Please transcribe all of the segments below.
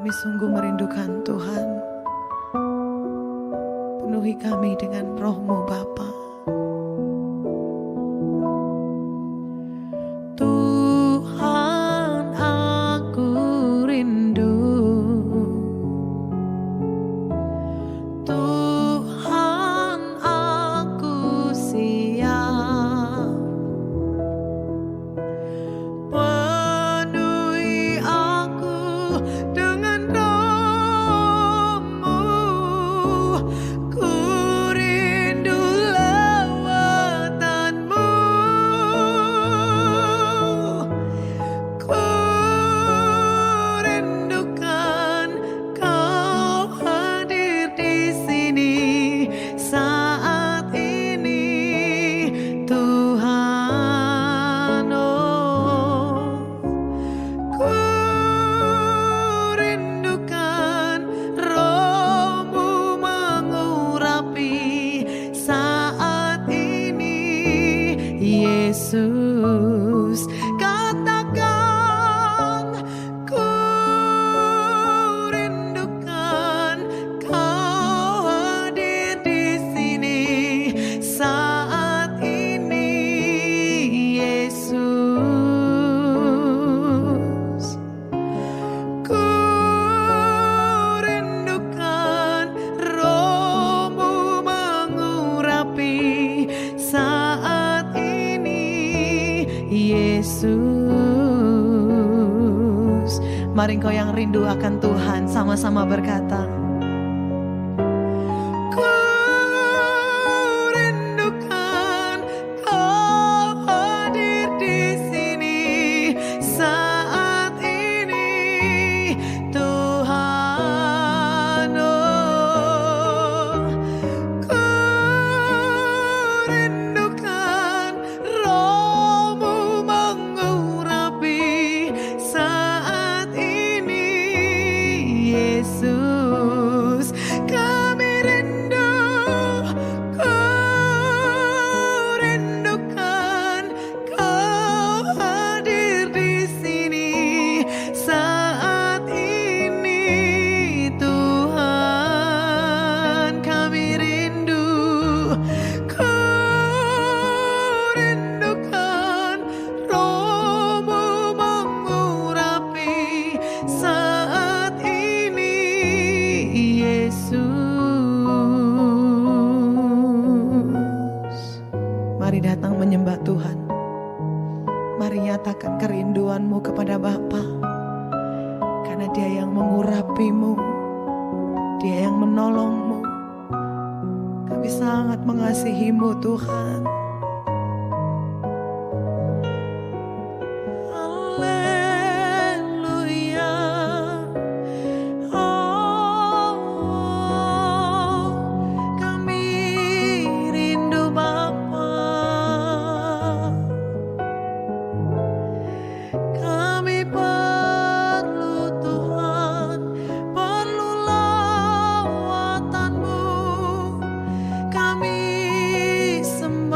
Kami sungguh merindukan Tuhan. Penuhi kami dengan roh-Mu Bapa. Tuhan, aku rindu. Tuhan, aku siap. Penuhi aku dengan roh-Mu. Ku rindu lawatan-Mu. Ku rindukan Kau hadir di sini saat ini, Tuhan. Oh, ku rindukan roh-Mu mengurapi saat ini, Yesus. Katakan, ku rindukan Kau hadir di sini saat ini, Yesus. Ku rindukan roh-Mu mengurapi saat ini, Yesus. Mari engkau yang rindu akan Tuhan sama-sama berkata, ku rindukan Kau hadir di sini saat ini, Tuhan. Oh, ku rindukan roh-Mu mengurapi saat ini, Yesus. Kami rindu, ku rindukan Kau hadir di sini saat ini, Tuhan. Kami rindu, ku rindukan roh-Mu mengurapi saat ini, Yesus. Mari datang menyembah Tuhan. Mari nyatakan kerinduanmu kepada Bapa, karena Dia yang mengurapimu, Dia yang menolongmu. Kami sangat mengasihimu, Tuhan. Haleluya. Oh, kami rindu Bapa. Kami perlu Tuhan, perlu lawatan-Mu. Kami sembah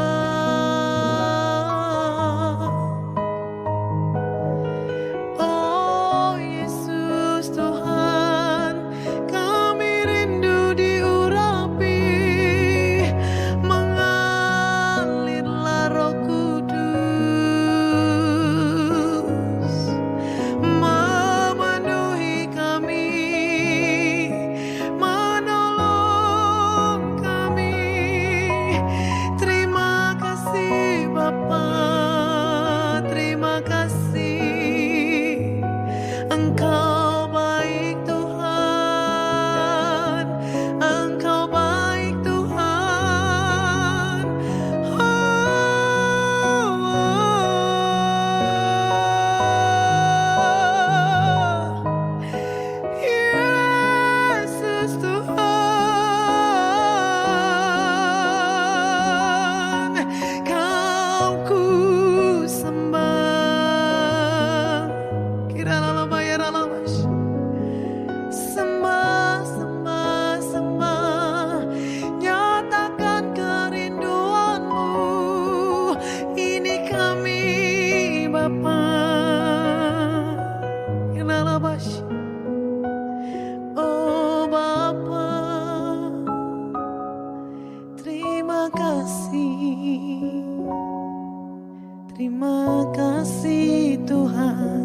Terima kasih Tuhan.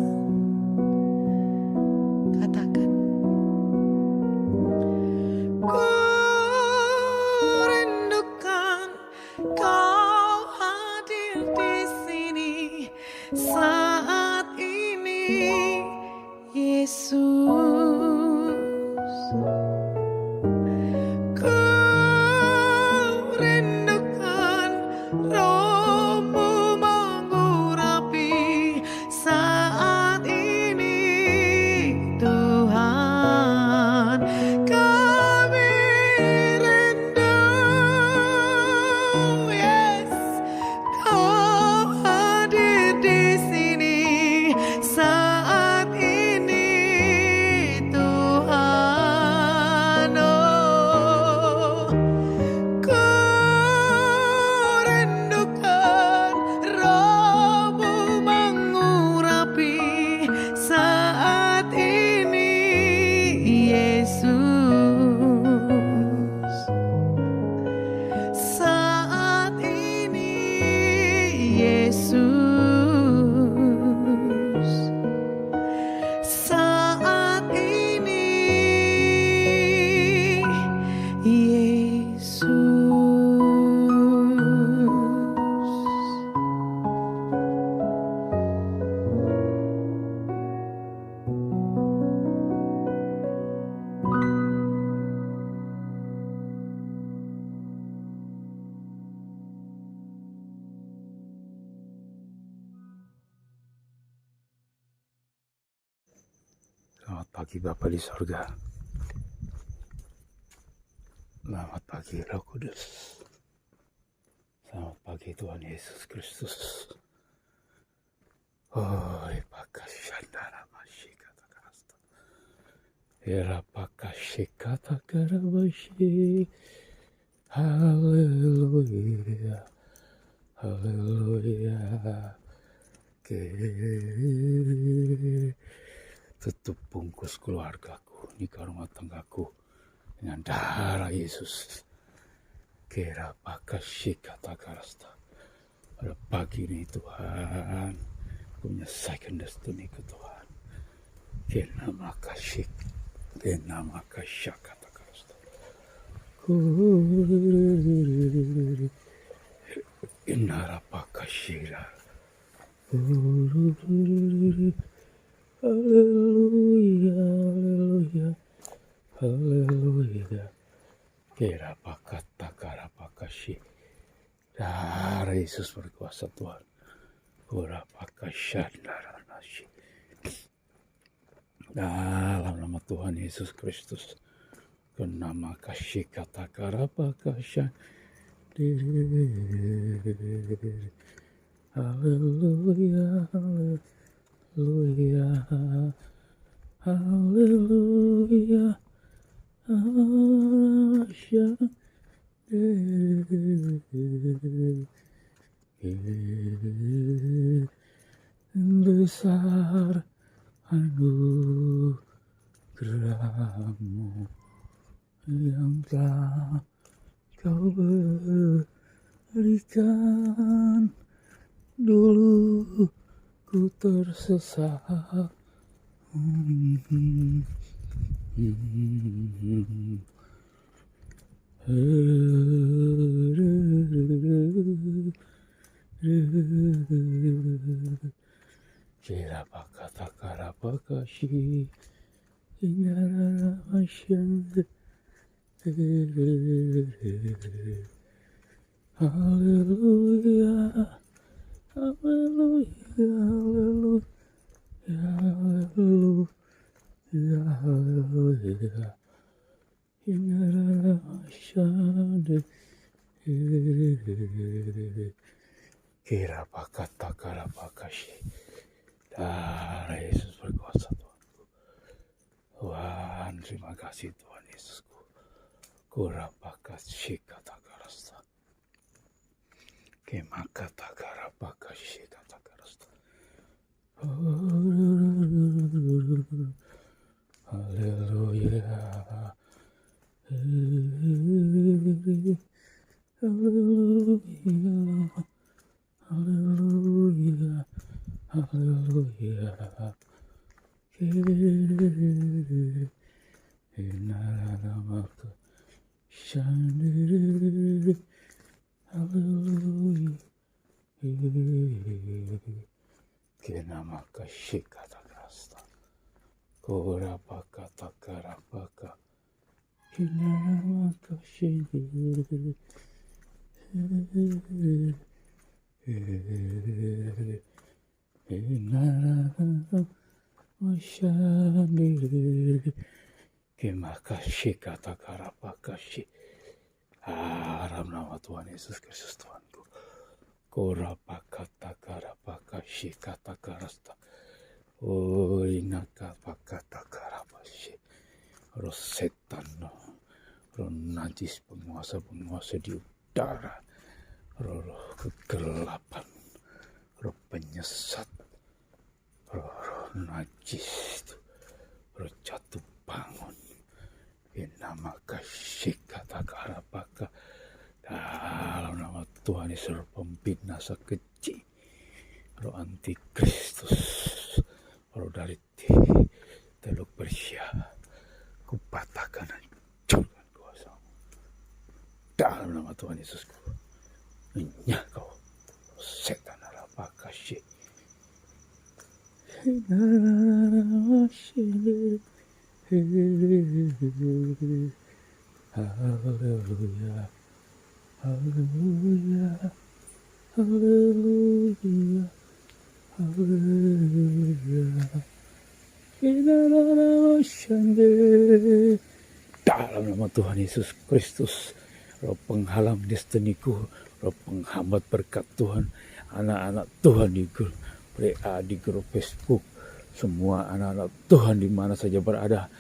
Katakan. Ku rindukan Kau hadir di sini saat ini, Yesus. Ku rindukan Roh-Mu mengurapi saat ini, Tuhan. Kami rindu, yes, Kau hadir di sini saat ini, Tuhan. Oh, ku rindukan Roh-Mu mengurapi saat ini, Yesus. Saat ini, Yesus. Saat ini, Yesus. Selamat pagi Bapa di sorga. Selamat pagi Roh Kudus. Selamat pagi Tuhan Yesus Kristus. Oh, pakashandara kata karasta. Era pakashikata karabashi. Haleluya. Haleluya. Tutup bungkus keluargaku, nikah rumah tanggaku dengan darah Yesus. Kera pakasih kata karasta. Pada pagi ini Tuhan, aku menyelesaikan destiniku Tuhan. Kena makasih, kena makasih kata karasta. Inara pakasih. Haleluya, haleluya, haleluya. Kira pakata kara pakasih. Darah Yesus berkuasa Tuhan. Kura pakashandara nasi. Dalam nama Tuhan Yesus Kristus. Kenama kasih kata kara pakashan. Haleluya, haleluya. Haleluya, haleluya, besar anugerahmu yang telah Kau berikan. Dulu ku tersesat, kira kata kara pakasih, inara masyarakat. Haleluya, haleluya, haleluya, haleluya, inara masyarakat. Kira kata kara pakasih. Darah Yesus berkuasa Tuhan. Tuhan, terima kasih Tuhan Yesusku. Kurapakasih kata karasta. Kemakata karapakasih kata karasta. Haleluya. Haleluya. Haleluya. haleluya, inaramaka shandiri, haleluya, kinamaka shikata krasta, korapaka takarapaka, kinamaka shindiri, Mashandiri Kimakashi Katakarapakashi. Dalam nama Tuhan Yesus Kristus Tuhanku. Korapakatakarapakashi katakarasta. Orinakapakatakarapasi. Roh setan, roh najis penguasa-penguasa di udara, roh kegelapan, roh penyesat, roh najis itu, roh jatuh bangun, nama kasih kata karapaka, dalam nama Tuhan Yesus, roh pembinasa keji, roh antikristus, roh dari teluk Persia, kupatahkan hancurkan kuasamu, dalam nama Tuhan Yesus, menyah kau setan harapaka sih. Haleluya, haleluya, haleluya, haleluya. Dalam nama Tuhan Yesus Kristus, roh penghalang destiniku, roh penghambat berkat Tuhan, anak-anak Tuhan di grup Facebook, semua anak-anak Tuhan di mana saja berada,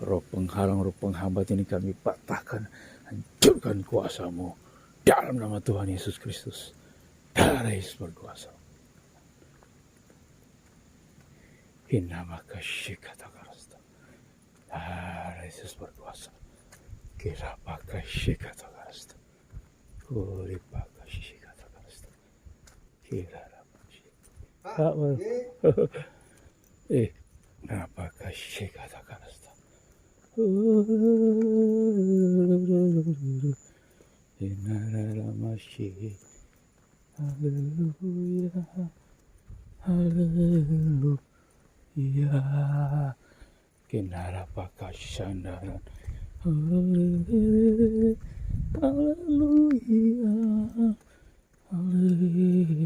roh penghalang, roh penghambat ini kami patahkan, hancurkan kuasamu dalam nama Tuhan Yesus Kristus. Darah Yesus berkuasa. Inama kasih kata karasta. Darah Yesus berkuasa. Kira pakai kasih kata karasta. Kuri pakai kasih kata karasta. Kira kenapa kasih kata karasta? Inara masih. Haleluya, haleluya, kinara pakasyandaran, haleluya, haleluya, haleluya,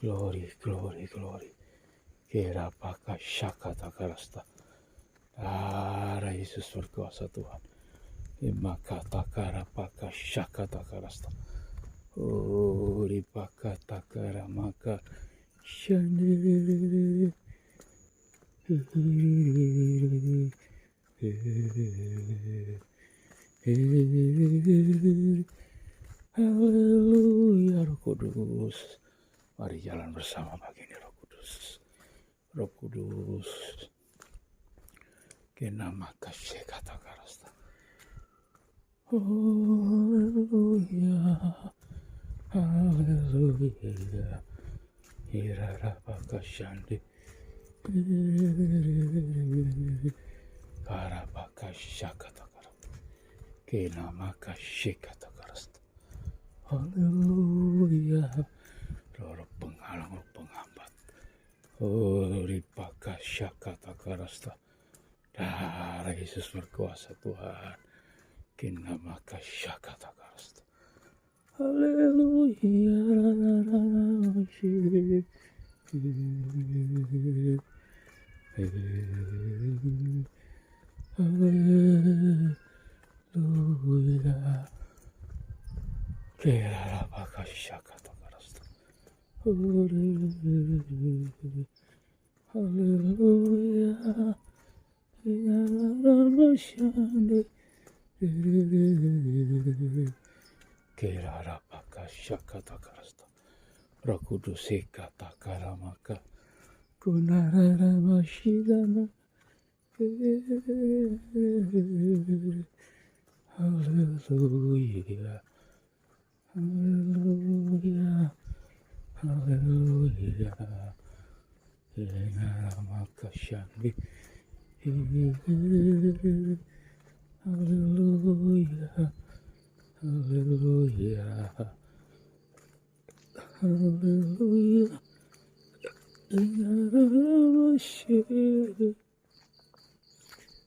glory, glory, glory, kira pakasyakata karasta, darah Yesus berkuasa Tuhan. Imakata karapaka syakata karasta. Uripakata karamaka shandiri. Haleluya, Roh Kudus. Mari jalan bersama pagi ini, Roh Kudus. Roh Kudus. Kenamaka syakata karasta. Haleluya, haleluya, irarapaka shandi, karapaka syakata karapa, kenamaka syakata karasta. Haleluya, roh penghalang, roh penghambat, ripaka syakata karasta. Darah Yesus berkuasa Tuhan. Kinamaka syakata karasta. Haleluya, haleluya, kirapaka syakata karasta. Haleluya, haleluya. Kerarapaka syakata karasta. Roh Kudus kata karamaka kunarara masyidana. Haleluya, haleluya, Haleluya. Makasyangi. Haleluya. Haleluya. Haleluya.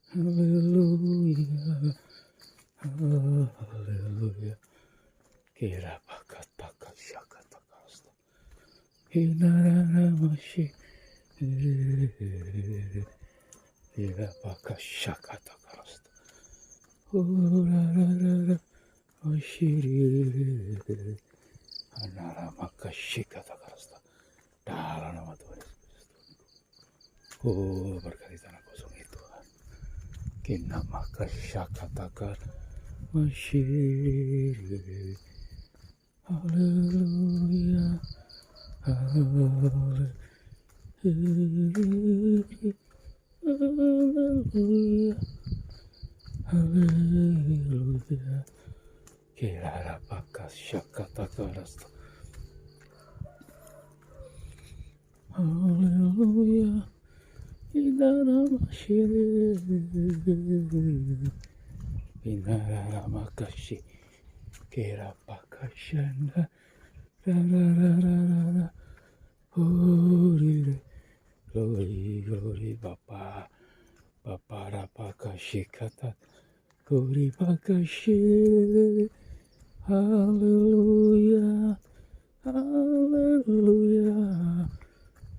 Haleluya. Haleluya. Kira bakat syakat takasta. Hinarana masih. Kira bakat syakat takasta. Urarara masih. Anara maka syakat takasta. Dalam nama Tuhan Yesus. Oh, berkati tanah kosong itu. Kina maka syakat takar masih. Haleluya. Haleluya. Haleluya. Haleluya. Kira bakas syakat takarasta. Haleluya. Inara masih. Inara makasih. Kira pakashanda. Rarararara. Glory, glory, glory, Bapa. Bapa rapakasih kata. Glory pakasih. Haleluya. Haleluya.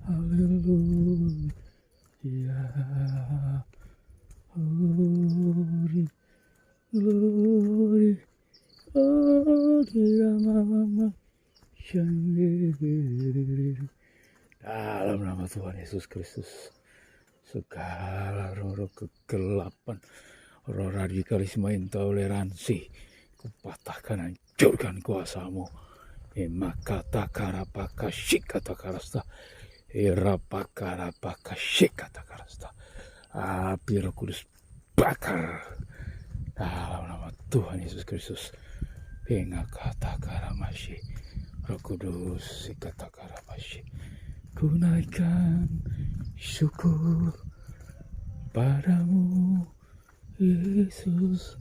Haleluya. Glory, glory, glory, Rama, dalam nama Tuhan Yesus Kristus, segala roh kegelapan, roh radikalisme, intoleransi, kupatahkan, hancurkan kuasamu. Emakata karapaka shikata karasta, erapakarapaka shikata karasta. Api Roh Kudus bakar dalam nama Tuhan Yesus Kristus. Pengakata karamashi, Roh Kudus sikata karamashi. Kunaikan syukur padamu Yesus,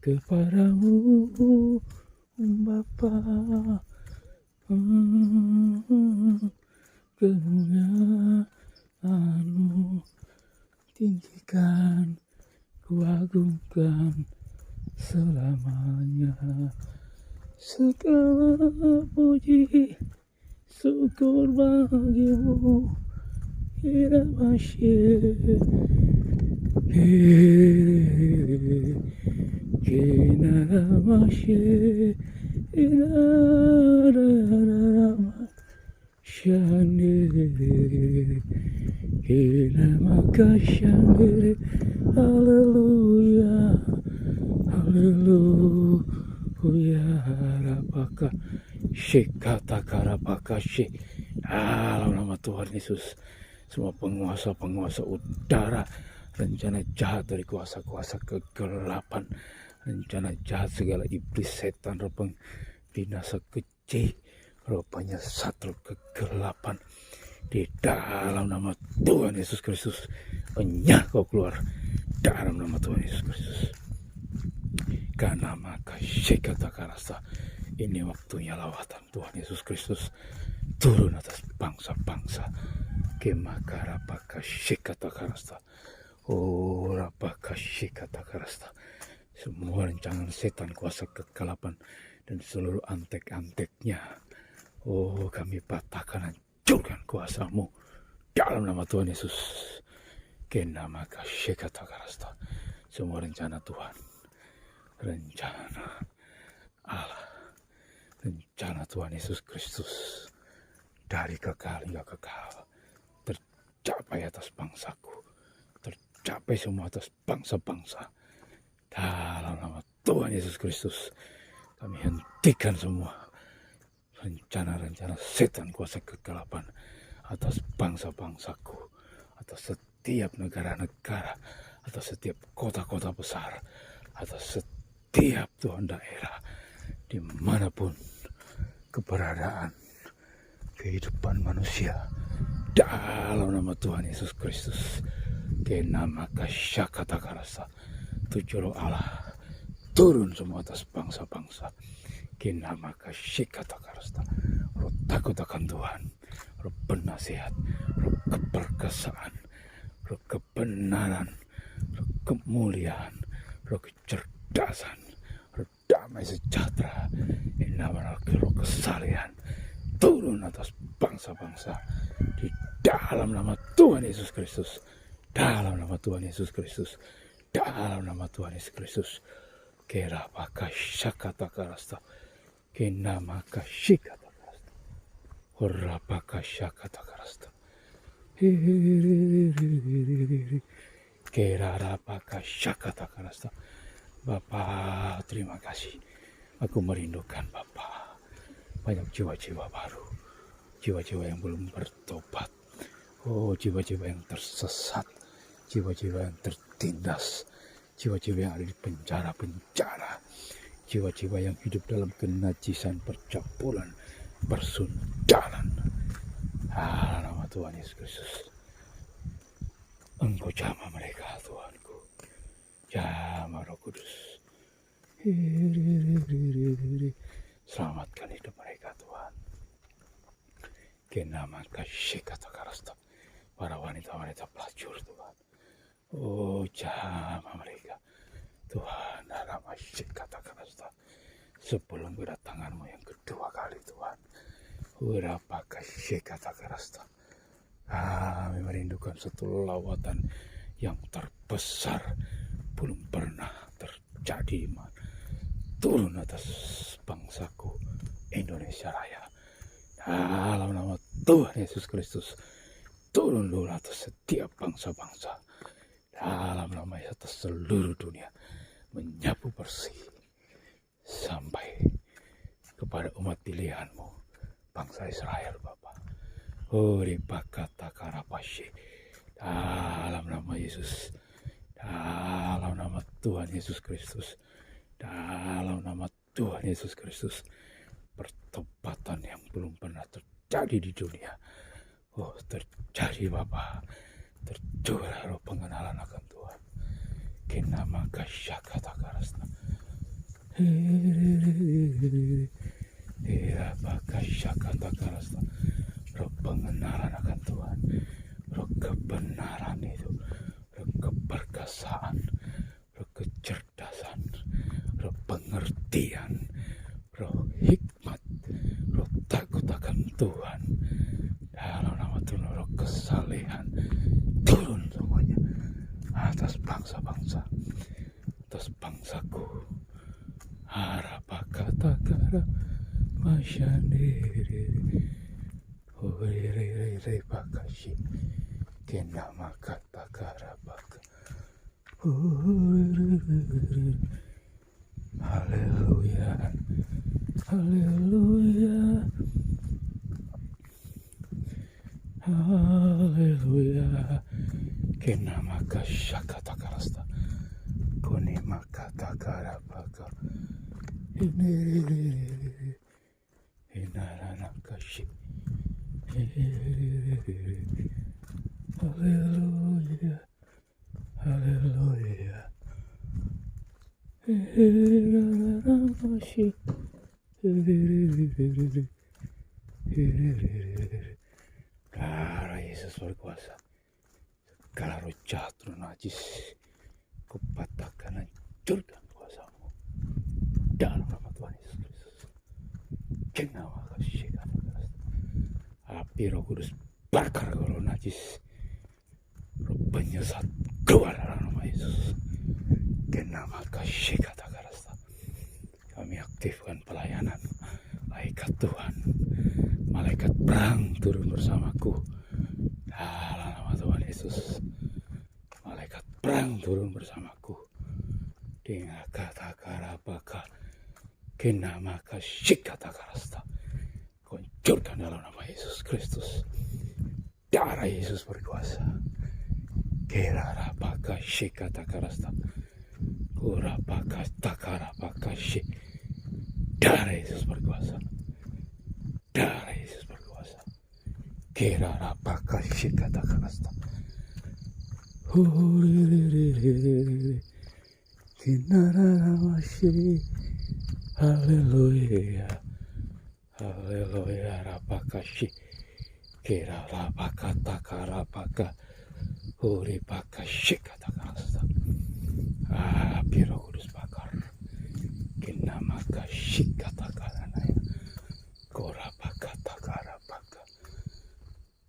kepadamu Bapa, kemuliaanmu tinggikan, kuagungkan selamanya. Segala puji syukur bagimu, kira masih kina masih shandere kina maka shandere. Haleluya, haleluya. Rapaka shikata karapaka shik. Dalam nama Tuhan Yesus, semua penguasa-penguasa udara, rencana jahat dari kuasa-kuasa kegelapan, rencana jahat segala iblis, setan, roh binasa keji, roh penyesat, roh kegelapan, di dalam nama Tuhan Yesus Kristus, enyah kau keluar dalam nama Tuhan Yesus Kristus. Karena maka syekata karasa, ini waktunya lawatan Tuhan Yesus Kristus turun atas bangsa-bangsa. Kemakara paka syekata karasa. Oh, rapaka syekata karasa. Semua rancangan setan, kuasa kegelapan, dan seluruh antek-anteknya, oh, kami patahkan, hancurkan kuasamu dalam nama Tuhan Yesus. Kena maka syekata karasa. Semua rencana Tuhan, rencana Allah, rencana Tuhan Yesus Kristus dari kekal hingga kekal tercapai atas bangsaku, tercapai semua atas bangsa-bangsa. Dalam nama Tuhan Yesus Kristus, kami hentikan semua rencana-rencana setan, kuasa kegelapan atas bangsa-bangsaku, atas setiap negara-negara, atas setiap kota-kota besar, atas setiap Tuhan daerah, dimanapun keberadaan kehidupan manusia dalam nama Tuhan Yesus Kristus. Kenama kasyakata karasa, tujuh roh Allah turun semua atas bangsa-bangsa. Kenama kasyakata karasa, roh takut akan Tuhan, roh penasihat, roh keperkasaan, roh kebenaran, roh kemuliaan, roh kecerdasan, roh damai sejahtera, roh kesalehan turun atas bangsa-bangsa di dalam nama Tuhan Yesus Kristus, dalam nama Tuhan Yesus Kristus, dalam nama Tuhan Yesus Kristus. Kerapaka syakata karasta, kenamaka syikata karasta, horapaka syakata karasta, kerapaka syakata karasta. Bapa, terima kasih. Aku merindukan Bapa. Banyak jiwa-jiwa baru, jiwa-jiwa yang belum bertobat, jiwa-jiwa yang tersesat, jiwa-jiwa yang tertindas, jiwa-jiwa yang ada di penjara-penjara, jiwa-jiwa yang hidup dalam kenajisan, percabulan, persundalan. Nama Tuhan Yesus Kristus, Engkau jamah mereka, Tuhanku, jamah Roh Kudus. Selamatkan hidup mereka, Tuhan. Kenama kasyikata karasta, para wanita-wanita pelacur, Tuhan. Jamah mereka, Tuhan. Dalam kasyikata karasta, sebelum kedatangan-Mu yang kedua kali, Tuhan. Berapa kasyikata karasta, kami merindukan satu lawatan yang terbesar belum pernah terjadi, iman. Turun atas bangsaku Indonesia Raya dalam nama Tuhan Yesus Kristus. Turun dulu atas setiap bangsa-bangsa dalam nama Yesus, atas seluruh dunia, menyapu bersih sampai kepada umat pilihan-Mu, bangsa Israel, Bapa. Ribakata karapashi, dalam nama Yesus, dalam nama Tuhan Yesus Kristus, dalam nama Tuhan Yesus Kristus. Pertobatan yang belum pernah terjadi di dunia, terjadi, Bapa. Tercurah roh pengenalan akan Tuhan. Kenama kasyakata karasna, kasyakata karasna, roh pengenalan akan Tuhan, roh kebenaran itu, roh keperkasaan, roh kecerdasan, roh pengertian, roh hikmat, roh takut akan Tuhan. Dalam nama Tuhan, roh kesalehan turun semuanya atas bangsa-bangsa, atas bangsaku. Harapakata kara masyandiri, huriri bakashi, kenama kata kara baka. Haleluya, haleluya, haleluya. Kenama kasyakata karasta, konema kata karabaka, inarana kashi. Haleluya, haleluya. Karena Yesus berkuasa, segala roh jahat, roh najis, kupatahkan, hancurkan kuasa-Mu dalam nama Tuhan Yesus Kristus. Kenapa kasih kata api Roh Kudus bakar roh najis, roh penyesat keluar dalam nama Yesus. Kenapa kasih kata kami aktifkan pelayanan malaikat Tuhan, malaikat perang turun bersamaku dalam nama Tuhan Yesus. Malaikat perang turun bersamaku dengan kata karabaka, kenama kasih kata karasta, hancurkan dalam nama Yesus Kristus. Darah Yesus berkuasa. Kerarabaka shikata karasta, kurabaka takara bakashi. Darah Yesus berkuasa. Kerara pakashikata karasta. Kinaramashi. Haleluya. Haleluya rapakashi. Kerara pakata karapaka. Huri pakashikata karasta. Piro kudus bakar. Kinamaka shikata karanaya. Korapakata karapaka.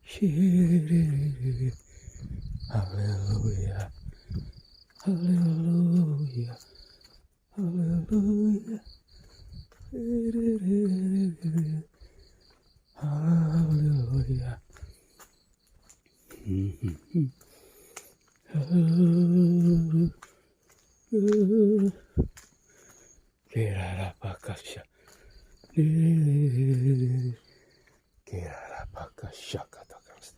Shiri. Hallelujah. Hallelujah. Hallelujah. Hallelujah. Kerara pakasha. Kerara pakasha katakas.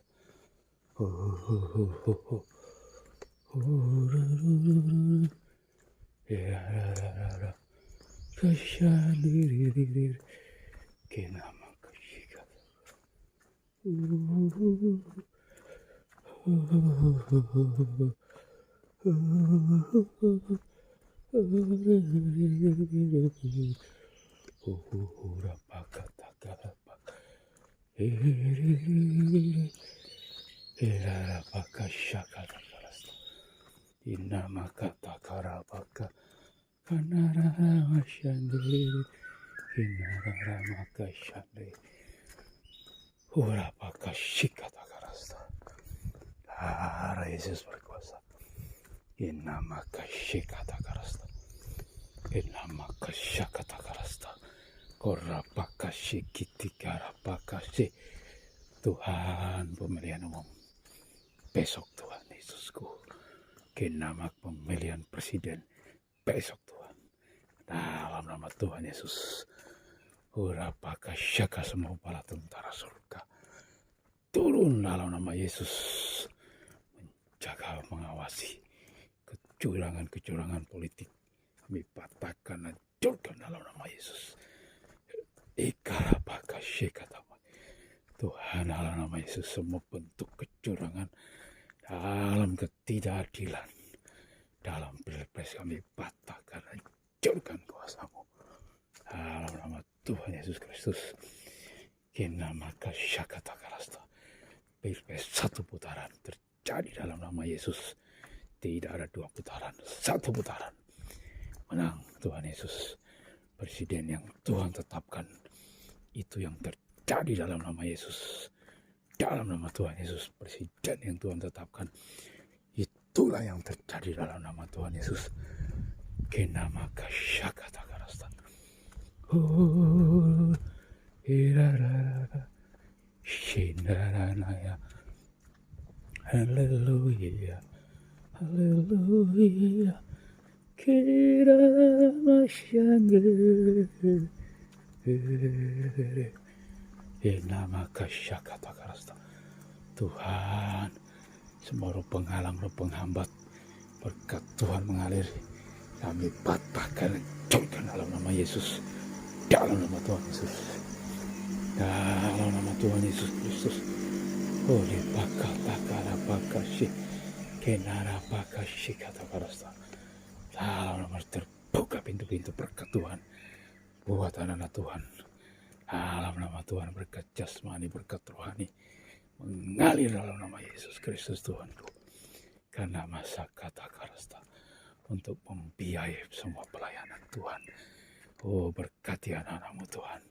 Kerara kasha diri. Kenama kashika. Inamakata karabaka kanara mashandiri inara makashande urapaka shikata karasta. Yesus berkuasa. Inamaka shikata karasta. Inamaka shakata karasta. Korapaka shikiti karapaka shi. Tuhan pemilihan umum besok Tuhan Yesusku. Kenamak pemilihan presiden besok Tuhan. Dalam nama Tuhan Yesus. Urapaka syaka semua bala tentara surga. Turun dalam nama Yesus. Menjaga, mengawasi kecurangan-kecurangan politik. Kami patahkan, hancurkan dalam nama Yesus. Ikarapaka syakata. Tuhan dalam nama Yesus, semua bentuk kecurangan dalam ketidakadilan dalam pilpres kami patahkan, hancurkan kuasa-Mu dalam nama Tuhan Yesus Kristus. Kinamaka syakata karasta. Pilpres satu putaran terjadi dalam nama Yesus. Tidak ada dua putaran, satu putaran. Menang Tuhan Yesus. Presiden yang Tuhan tetapkan itu yang terjadi dalam nama Yesus. Dalam nama Tuhan Yesus, presiden yang Tuhan tetapkan itulah yang terjadi dalam nama Tuhan Yesus. Kenamaka syakata karasta. Irarara shindaranaya. Haleluya. Haleluya. Kiramasyangere. Inamaka syakata karasta. Tuhan, semua roh penghalang, roh penghambat, berkat Tuhan mengalir, kami patahkan, hancurkan dalam nama Yesus. Dalam nama Tuhan Yesus. Dalam nama Tuhan Yesus Kristus. Oleh pakata karapakasi. Kenara pakasi kata karasta. Dalam nama terbuka pintu-pintu berkat Tuhan buat anak-anak Tuhan. Dalam nama Tuhan berkat jasmani, berkat rohani mengalir dalam nama Yesus Kristus Tuhanku. Karena masa kata karasta untuk membiayai semua pelayanan Tuhan. Oh, berkati anak-anak-Mu Tuhan.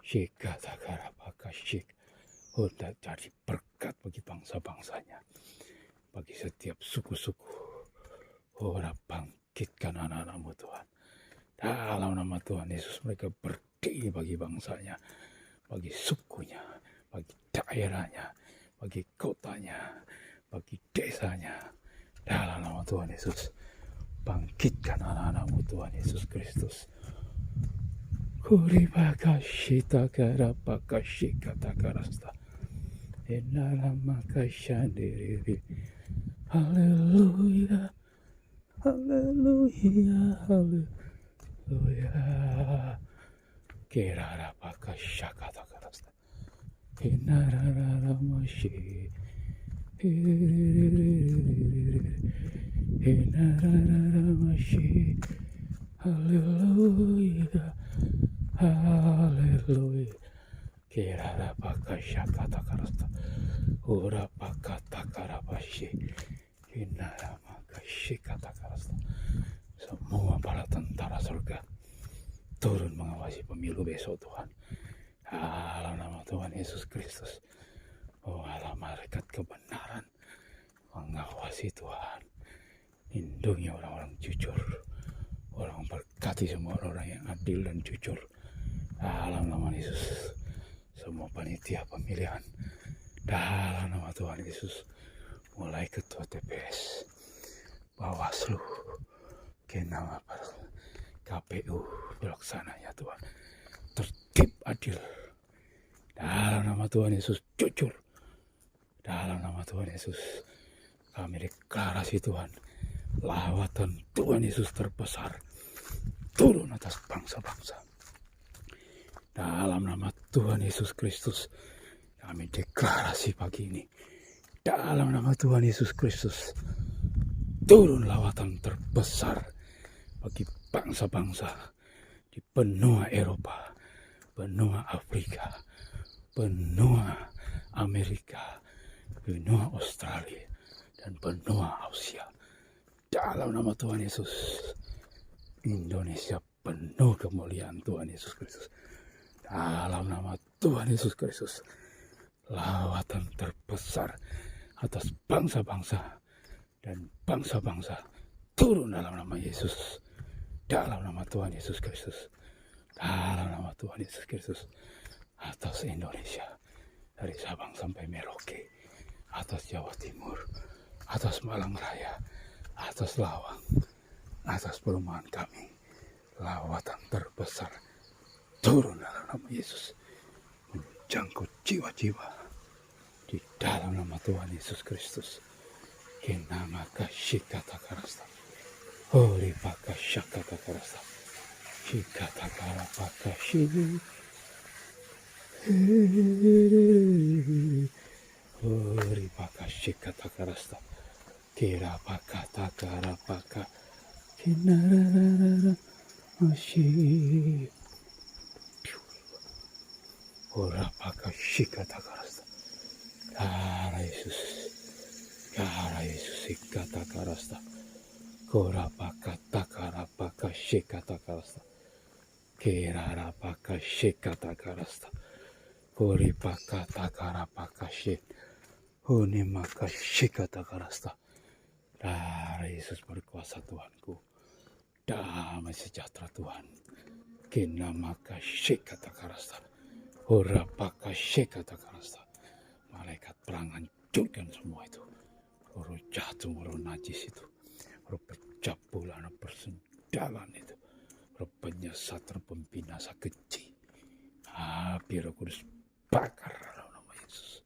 Syikata karapaka syik. Udah jadi berkat bagi bangsa-bangsanya, bagi setiap suku-suku. Ora bangkitkan anak-anak-Mu Tuhan. Dalam nama Tuhan Yesus mereka berdiri bagi bangsanya, bagi sukunya, bagi daerahnya, bagi kotanya, bagi desanya. Dalam nama Tuhan Yesus, bangkitkan anak-anak-Mu Tuhan Yesus Kristus. Kuribakashita karapakashikata karasta. Enalamakashandiri. Haleluya. Haleluya. Haleluya. Kirarapakashakata karasta. Hinarararamashi. Hinarararamashi. Haleluya. Haleluya. Kirara pakashakata karasta. Ura pakata karabashi. Hinaramakashikata karasta. Semua para tentara surga turun mengawasi pemilu besok Tuhan. Dalam nama Tuhan Yesus Kristus. Oh Allah, malaikat kebenaran mengawasi Tuhan. Lindungi orang-orang jujur. Orang berkati semua orang yang adil dan jujur. Dalam nama Yesus. Semua panitia pemilihan. Dalam nama Tuhan Yesus. Mulai ketua TPS. Bawaslu. Ke nama KPU. Pelaksananya Tuhan. Tertib adil. Dalam nama Tuhan Yesus, jujur. Dalam nama Tuhan Yesus, kami deklarasi Tuhan, lawatan Tuhan Yesus terbesar turun atas bangsa-bangsa. Dalam nama Tuhan Yesus Kristus, kami deklarasi pagi ini. Dalam nama Tuhan Yesus Kristus, turun lawatan terbesar bagi bangsa-bangsa di benua Eropa, benua Afrika, benua Amerika, benua Australia, dan benua Asia. Dalam nama Tuhan Yesus, Indonesia penuh kemuliaan Tuhan Yesus Kristus. Dalam nama Tuhan Yesus Kristus, lawatan terbesar atas bangsa-bangsa dan bangsa-bangsa turun dalam nama Yesus. Dalam nama Tuhan Yesus Kristus. Dalam nama Tuhan Yesus Kristus. Atas Indonesia, dari Sabang sampai Merauke, atas Jawa Timur, atas Malang Raya, atas Lawang, atas perumahan kami, lawatan terbesar turun dalam nama Yesus, menjangkut jiwa-jiwa di dalam nama Tuhan Yesus Kristus. Kinama kashikata karasta, hori pakashakata karasta, shikata karapakashi. Ori pakashikata karasta, kira pakata karapaka, kinararara mashi. Ora pakashikata karasta, kara Yesus ikata karasta, kora pakata karapakashikata karasta, kira pakashikata karasta. Kori pakata karapakashit, huni makashikata karasta. Darah Yesus berkuasa Tuhanku, damai sejahtera Tuhan. Kina makashikata karasta, hura pakashikata karasta. Malaikat perang hancurkan semua itu. Roh jahat, roh najis itu, roh percabulan, roh persendalan itu, roh penyesat, roh pembinasa keji. Api Roh Kudus bakar dalam nama Yesus.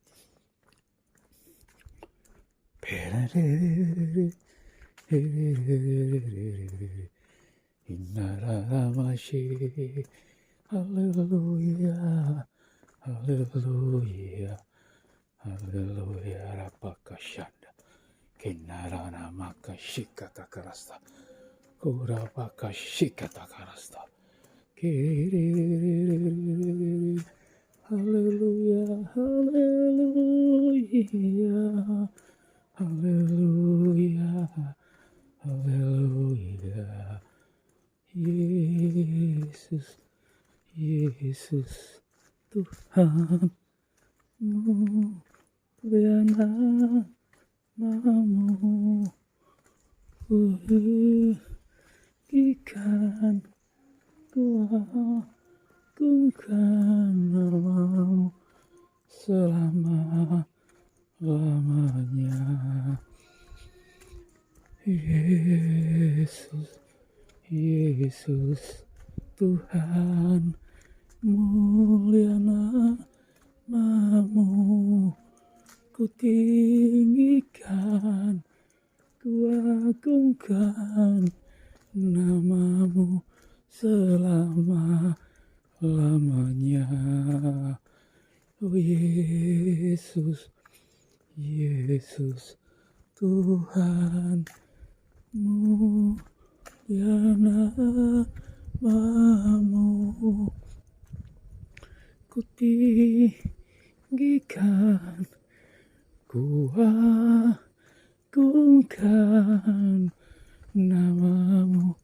Inaramashi, haleluya, haleluya, haleluya, rapakashanda, kinarana makashikata karasta, kurapakashikata karasta. Haleluya, haleluya, haleluya, haleluya. Yesus, Yesus, Tuhan, mulia namamu, ikan kuagungkan namamu selama-lamanya. Yesus, Yesus, Tuhan, mulia namamu, ku tinggikan, ku agungkan namamu selama-lamanya. Oh Yesus, Yesus Tuhanmu, ya namamu ku tinggikan, ku agungkan namamu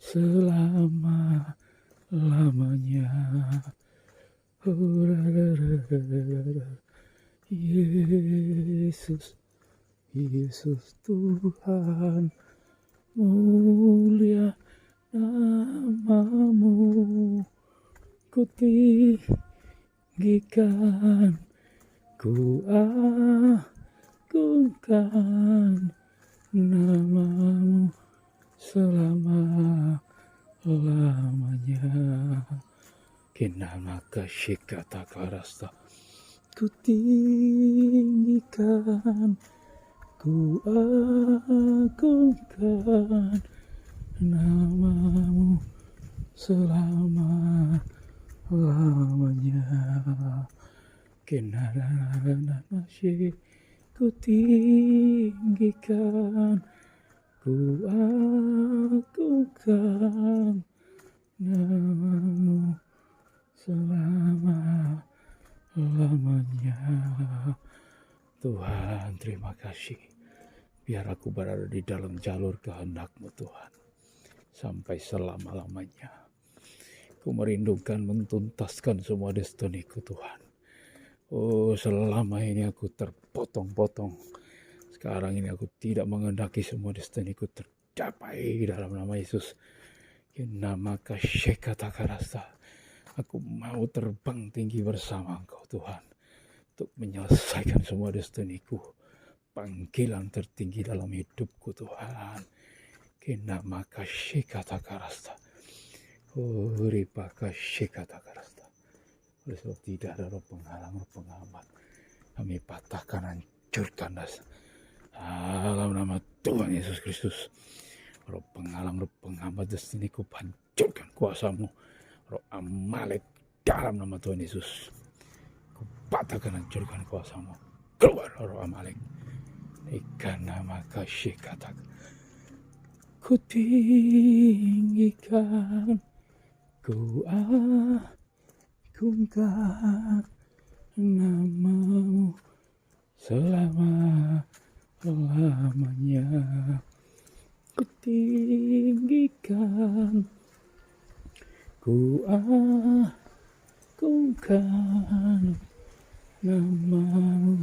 selama-lamanya. Oh, Yesus, Yesus Tuhan, mulia namamu, ku tinggikan, ku agungkan namamu selama-lamanya. Kinamaka shikata karasta, ku tinggikan, ku agungkan namamu selama-lamanya. Kinarana masih ku tinggikan, ku agungkan namamu selama-lamanya. Tuhan, terima kasih. Biar aku berada di dalam jalur kehendak-Mu Tuhan, sampai selama-lamanya. Ku merindukan mentuntaskan semua destiniku Tuhan. Oh, selama ini aku terpotong-potong. Sekarang ini aku tidak menghendaki semua destiniku tercapai dalam nama Yesus. Nama kasyekatakarasa. Aku mau terbang tinggi bersama Engkau Tuhan, untuk menyelesaikan semua destiniku, panggilan tertinggi dalam hidupku Tuhan. Nama kasyekatakarasa. Ripaka syekatakarasa. Oleh sebab tidak ada roh penghalang, roh penghambat, kami patahkan, hancurkan dalam nama Tuhan Yesus Kristus. Roh penghalang, roh penghambat destiniku, hancurkan kuasa-Mu. Roh Amalek dalam nama Tuhan Yesus, ku patahkan, hancurkan kuasa-Mu. Keluar roh Amalek. Ikan nama kasih kata, ku tinggikan, ku agungkan namamu selama-lamanya. Ku tinggikan, ku agungkan namamu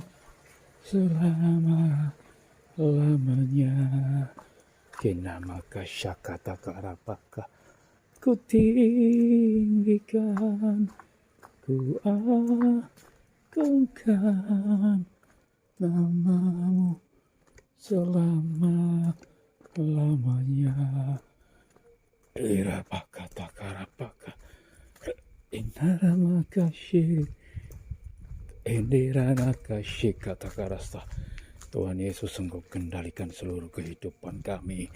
selama-lamanya. Kinama kasyakata karapaka, ku tinggikan, ku agungkan namamu selama-lamanya. Irapaka takarapaka, inarama kasih, indirana kasih kata karasta. Tuhan Yesus, Engkau kendalikan seluruh kehidupan kami.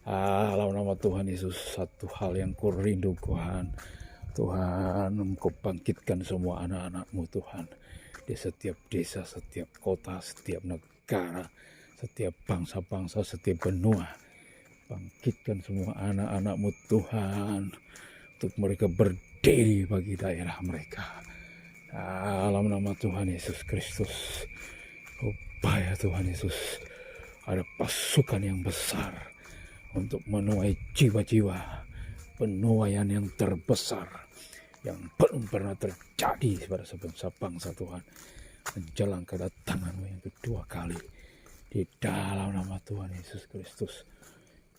Dalam nama Tuhan Yesus, satu hal yang ku rindu Tuhan, Tuhan, Engkau bangkitkan semua anak-anak-Mu Tuhan, di setiap desa, setiap kota, setiap negara, setiap bangsa-bangsa, setiap benua. Bangkitkan semua anak-anak-Mu Tuhan, untuk mereka berdiri bagi daerah mereka. Dalam nama Tuhan Yesus Kristus, upaya Tuhan Yesus, ada pasukan yang besar untuk menuai jiwa-jiwa, penuaian yang terbesar yang belum pernah terjadi pada sebangsa-bangsa Tuhan, menjelang kedatangan-Mu yang kedua kali. Di dalam nama Tuhan Yesus Kristus,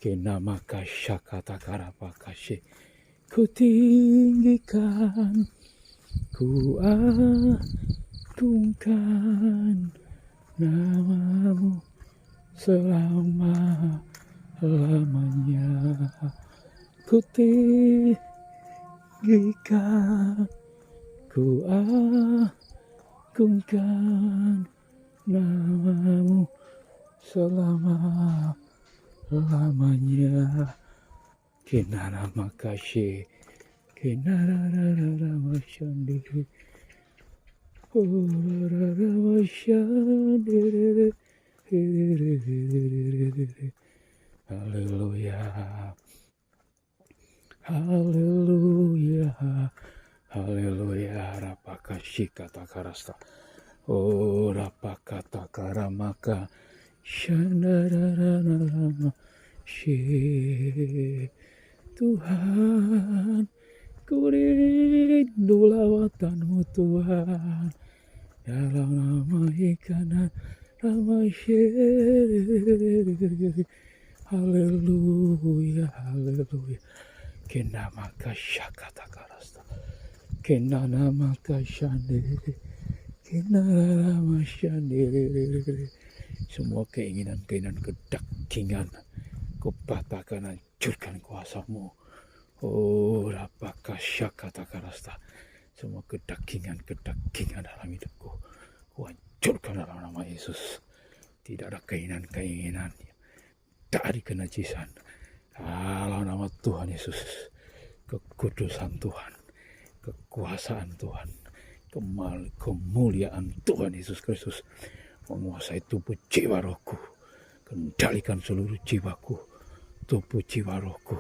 kinama kasyakata karapakasih, ku tinggikan, ku agungkan namamu selama-lamanya. Ku tinggikan, ku agungkan namamu selama-lamanya. Kinara makasih, kinara masyandi, Haleluya. Haleluya. Haleluya. Rapakashikata karasta. Oh, rapakata karamaka. Shandarararama. Tuhan, ku rindu lawatanmu Tuhan. Dalam nama ikanan Ramashe. Haleluya, haleluya. Kenama kasyakata karasta. Kenama kasyande. Kenama syande. Semua keinginan-keinginan kedagingan kupatahkan, hancurkan kuasamu. Oh, rapaka syakata karasta. Semua kedagingan dalam hidupku ku hancurkan dalam nama Yesus. Tidak ada keinginan-keinginan dari kenajisan. Dalam nama Tuhan Yesus, kekudusan Tuhan, kekuasaan Tuhan, kemuliaan Tuhan Yesus Kristus menguasai tubuh jiwa rohku. Kendalikan seluruh jiwaku, tubuh jiwa rohku,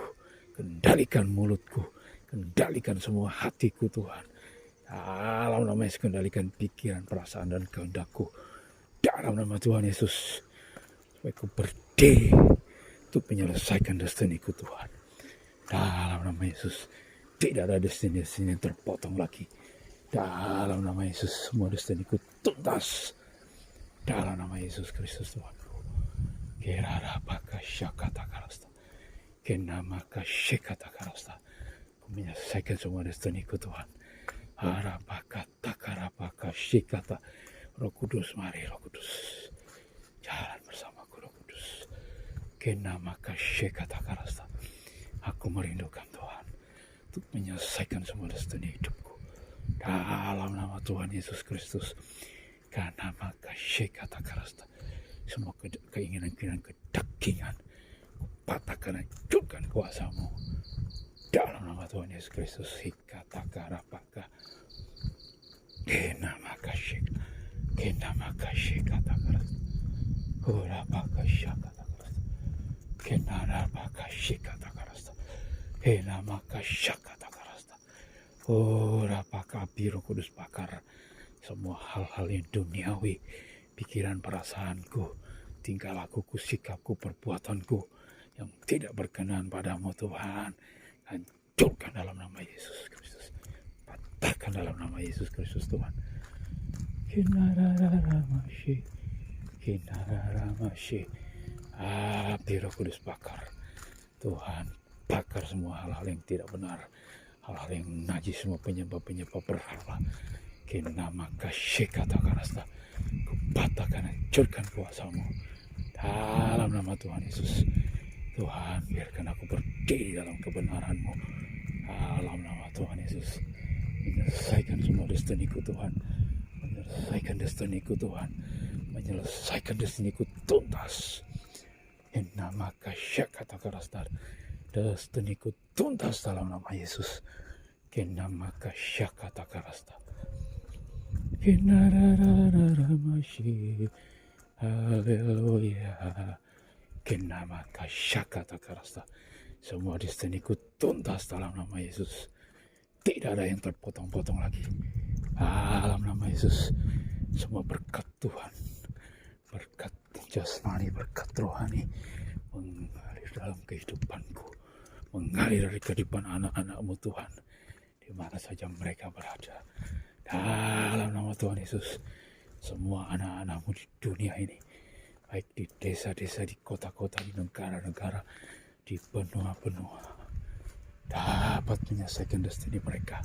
kendalikan mulutku, kendalikan semua hatiku Tuhan. Dalam nama Yesus, kendalikan pikiran, perasaan, dan kehendakku. Dalam nama Tuhan Yesus, supaya ku berdiri untuk menyelesaikan destiniku Tuhan. Dalam nama Yesus, tidak ada destinasi yang terpotong lagi. Dalam nama Yesus, semua destiniku tuntas. Dalam nama Yesus Kristus Tuhanku. Kerarapaka syakata karasta. Kenamaka syekata karasta. Ku menyelesaikan semua destiniku Tuhan. Harapaka takarapaka syikata. Roh Kudus, mari Roh Kudus. Jalan bersamaku Roh Kudus. Kenamaka syekata karasta. Aku merindukan Tuhan untuk menyelesaikan semua destiny hidupku. Dalam nama Tuhan Yesus Kristus. Kenamaka syekata karasta. Semua keinginan-keinginan kedagingan patahkan, hancurkan kuasamu. Dalam nama Tuhan Yesus Kristus. Hikatakarapaka. Kenamaka syekata. Kenamaka syekata karasta. Urapaka syakata karasta. Kenarapaka syekata karasta. Kenamaka syakata karasta. Urapaka biru kudus bakar semua hal-hal yang duniawi, pikiran perasaanku, tingkah lakuku, sikapku, perbuatanku yang tidak berkenan padamu Tuhan. Hancurkan dalam nama Yesus Kristus. Patahkan dalam nama Yesus Kristus Tuhan. Kinararamashi. Kinararamashi. Api Roh Kudus bakar. Tuhan, bakar semua hal-hal yang tidak benar. Hal-hal yang najis, semua penyebab-penyebab berhala. Kenamaka syekata karasta. Kupatahkan, hancurkan kuasamu. Dalam nama Tuhan Yesus. Tuhan, biarkan aku berdiri dalam kebenaran-Mu. Dalam nama Tuhan Yesus. Menyelesaikan semua destiniku Tuhan. Menyelesaikan destiniku Tuhan. Menyelesaikan destiniku tuntas. Kenamaka syekata karasta. Destiniku tuntas dalam nama Yesus. Kenamaka syekata karasta. Kenarararamashi. Haleluya. Kenamaka syakata karasta. Semua destiniku tuntas dalam nama Yesus. Tidak ada yang terpotong-potong lagi. Dalam nama Yesus. Semua berkat Tuhan, berkat jasmani, berkat rohani mengalir dalam kehidupanku, mengalir dari kehidupan anak-anak-Mu Tuhan, di mana saja mereka berada. Dalam nama Tuhan Yesus, semua anak-anak-Mu di dunia ini, baik di desa-desa, di kota-kota, di negara-negara, di benua-benua, dapat menyelesaikan destiny mereka.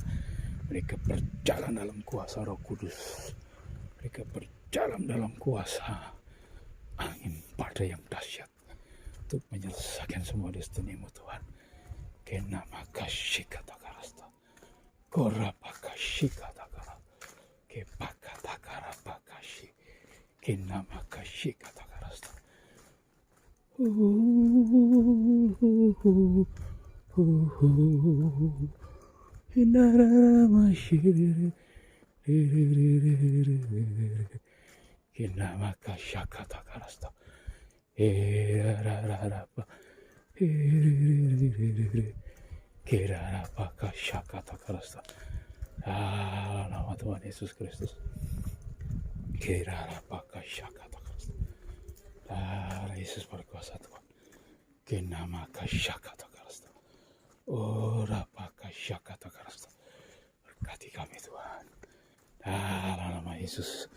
Mereka berjalan dalam kuasa Roh Kudus. Mereka berjalan dalam kuasa angin badai yang dahsyat untuk menyelesaikan semua destiny-Mu Tuhan. Kenamaka syekata karasta. Korapaka syekata karasta. Kepakata karapaka syekata. Kenamaka syekata karasta. Hinararamashi. Kinamaka shakata karasta. Kirarapaka shakata karasta. Nama Tuhan Yesus Kristus. Kirarapaka shakata karasta. Yesus berkuasa Tuhan. Kinamaka shakata karasta. Rapaka shakata karasta. Berkati kami Tuhan. Dalam nama Yesus.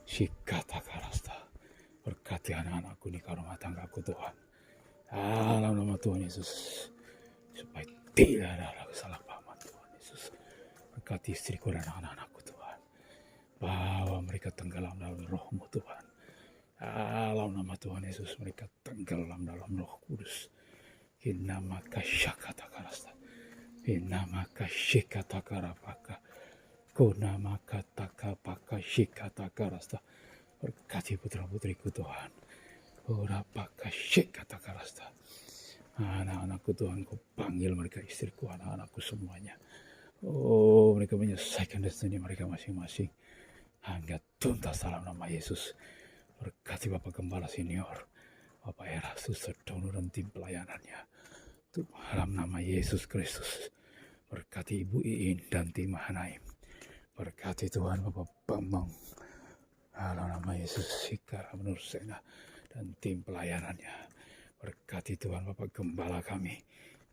Shikata karasta. Berkati anak-anakku di rumah tanggaku Tuhan. Dalam nama Tuhan Yesus. Supaya tidak ada kesalahpahaman Tuhan Yesus. Berkati istriku dan anak-anakku Tuhan. Bawa mereka tenggelam dalam roh-Mu Tuhan. Dalam nama Tuhan Yesus mereka tenggelam dalam roh kudus. Kinamaka shakata karasta. Kinamaka shikata karapaka. Kunamaka takapaka shikata karasta. Berkati putra-putriku Tuhan. Urapaka shikata karasta. Anak-anakku Tuhan, Kau panggil mereka, istriku, anak-anakku semuanya. Oh, mereka menyelesaikan destiny mereka masing-masing. Hingga tuntas dalam nama Yesus. Berkati Bapak Gembala Senior, Bapak Erastus Sedono dan tim pelayanannya. Dalam nama Yesus Kristus. Berkati Ibu Iin dan tim Mahanaim. Berkati Tuhan Bapak Bambang. Dalam nama Yesus Sikara Menursena dan tim pelayanannya. Berkati Tuhan Bapak Gembala kami.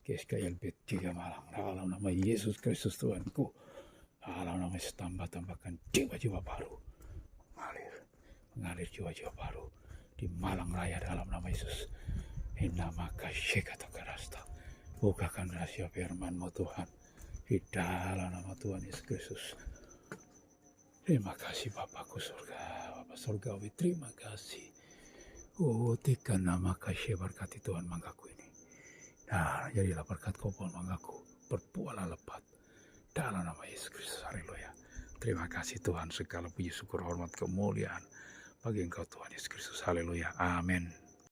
GSKLB 3 Malang. Dalam nama Yesus Kristus Tuhanku. Dalam nama Yesus tambahkan jiwa-jiwa baru. Mengalir jiwa-jiwa baru. Di Malang Raya dalam nama Yesus. Inamaka Shekata Karasta. Bukakan rahasia firman-Mu Tuhan. Di dalam nama Tuhan Yesus Kristus. Terima kasih Bapakku surga. Bapak surgawi, terima kasih. Oh, tika nama kasih berkati Tuhan manggaku ini. Nah, jadilah berkat Kau pun manggaku. Berbuahlah lebat. Dalam nama Yesus Kristus. Haleluya. Terima kasih Tuhan. Segala puji syukur hormat kemuliaan bagi Engkau Tuhan Yesus Kristus. Haleluya. Amin.